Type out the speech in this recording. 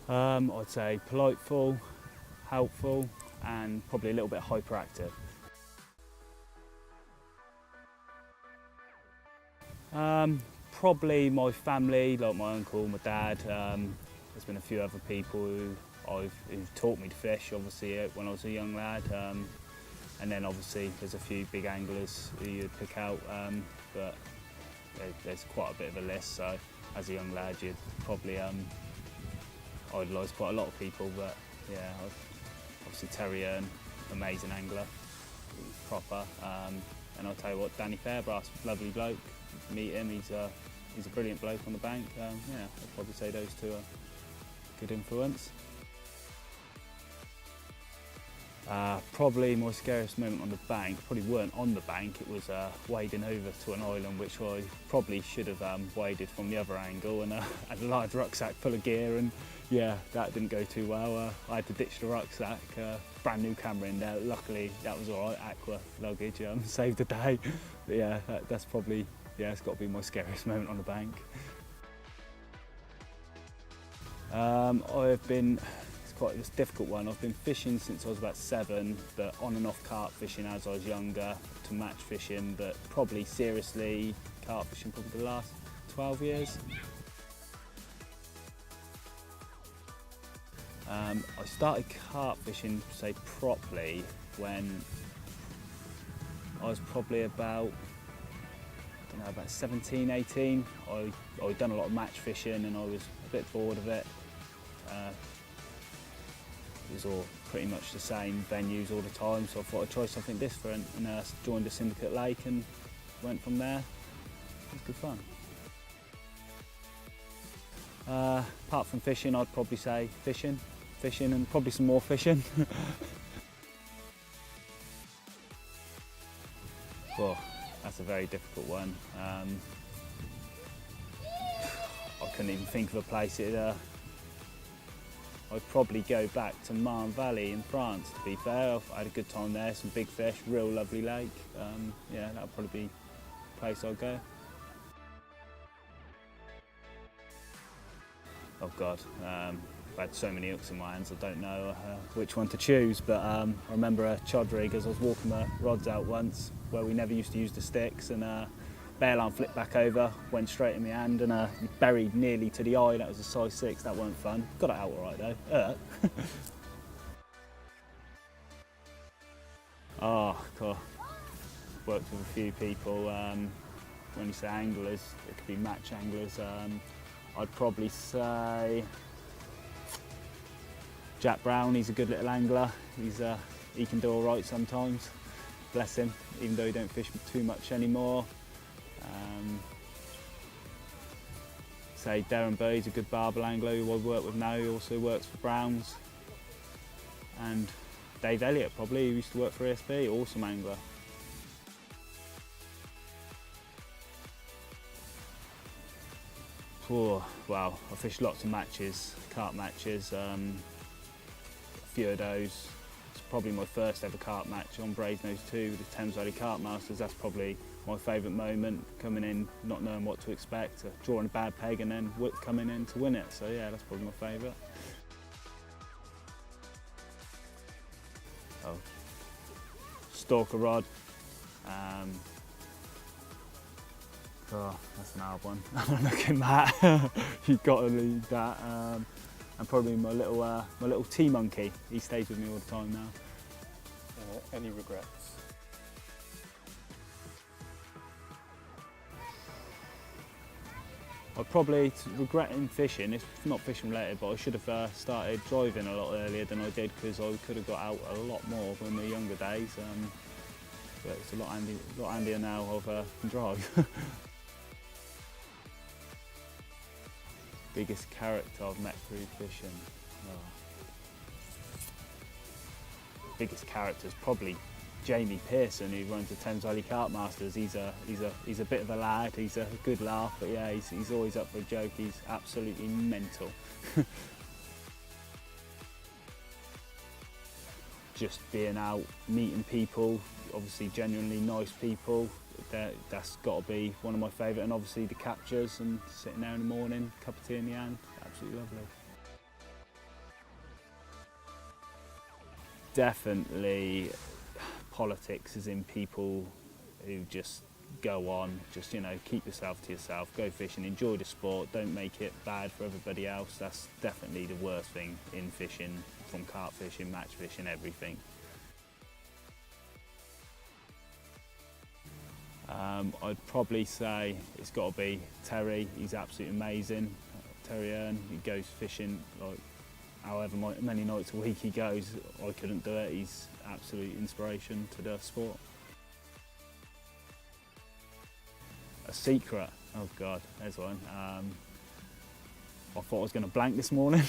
I'd say politeful, helpful, and probably a little bit hyperactive. Probably my family, like my uncle, my dad. There's been a few other people who've taught me to fish, obviously, when I was a young lad. And then obviously there's a few big anglers who you'd pick out, but there's quite a bit of a list. So as a young lad, you'd probably idolise quite a lot of people. But yeah, obviously Terry Earn, amazing angler, proper. And I'll tell you what, Danny Fairbrass, lovely bloke. Meet him, he's a brilliant bloke on the bank. Yeah, I'd probably say those two are good influence. Probably my scariest moment on the bank, probably weren't on the bank, it was wading over to an island which I probably should have waded from the other angle, and had a large rucksack full of gear, and yeah, that didn't go too well. I had to ditch the rucksack, brand new camera in there. Luckily that was alright, aqua luggage, saved the day. But yeah, that's probably, yeah, it's got to be my scariest moment on the bank. It's a difficult one. I've been fishing since I was about 7, but on and off carp fishing as I was younger, to match fishing, but probably seriously carp fishing probably the last 12 years. I started carp fishing, say, properly when I was probably about 17, 18. I'd done a lot of match fishing and I was a bit bored of it. It was all pretty much the same venues all the time, so I thought I'd try something different, and joined the Syndicate Lake and went from there. It was good fun. Apart from fishing, I'd probably say fishing and probably some more fishing. Well, that's a very difficult one. I couldn't even think of a place. I'd probably go back to Marne Valley in France, to be fair. I had a good time there, some big fish, real lovely lake. Yeah, that would probably be the place I'd go. Oh God, I've had so many hooks in my hands, I don't know which one to choose, but I remember a chod rig as I was walking my rods out once, where we never used to use the sticks, and bail arm flipped back over, went straight in my hand, and buried nearly to the eye. That was a size 6, that weren't fun. Got it out all right though. Oh God, worked with a few people. When you say anglers, it could be match anglers. I'd probably say Jack Brown, he's a good little angler. He can do all right sometimes, bless him, even though he don't fish too much anymore. Say Darren Burr, he's a good barbel angler who I work with now, he also works for Browns. And Dave Elliott probably, who used to work for ESB, awesome angler. Oh, wow, I fished lots of matches, carp matches, a few of those. It's probably my first ever carp match on Brasenose 2 with the Thames Valley Carp Masters. That's probably my favourite moment, coming in, not knowing what to expect, drawing a bad peg and then coming in to win it. So yeah, that's probably my favourite. Oh, Stalker rod. Oh, that's an hard one. Looking at that, you've got to leave that. And probably my little tea monkey. He stays with me all the time now. Any regrets? I'm probably regretting fishing. It's not fishing related, but I should have started driving a lot earlier than I did, because I could have got out a lot more in my younger days. But it's a lot handier now I can drive. Biggest character I've met through fishing. Oh. Biggest character is probably Jamie Pearson, who runs the Thames Valley Carp Masters. He's a bit of a lad. He's a good laugh, but yeah, he's always up for a joke. He's absolutely mental. Just being out, meeting people, obviously genuinely nice people. That's got to be one of my favourite, and obviously the captures and sitting there in the morning, cup of tea in the hand, absolutely lovely. definitely politics, as in people who just go on, just, you know, keep yourself to yourself, go fishing, enjoy the sport, don't make it bad for everybody else. That's definitely the worst thing in fishing, from carp fishing, match fishing, everything. I'd probably say it's got to be Terry. He's absolutely amazing. Terry Earn, he goes fishing like however many nights a week he goes. I couldn't do it. He's absolute inspiration to the sport. A secret, oh God, there's one. I thought I was going to blank this morning.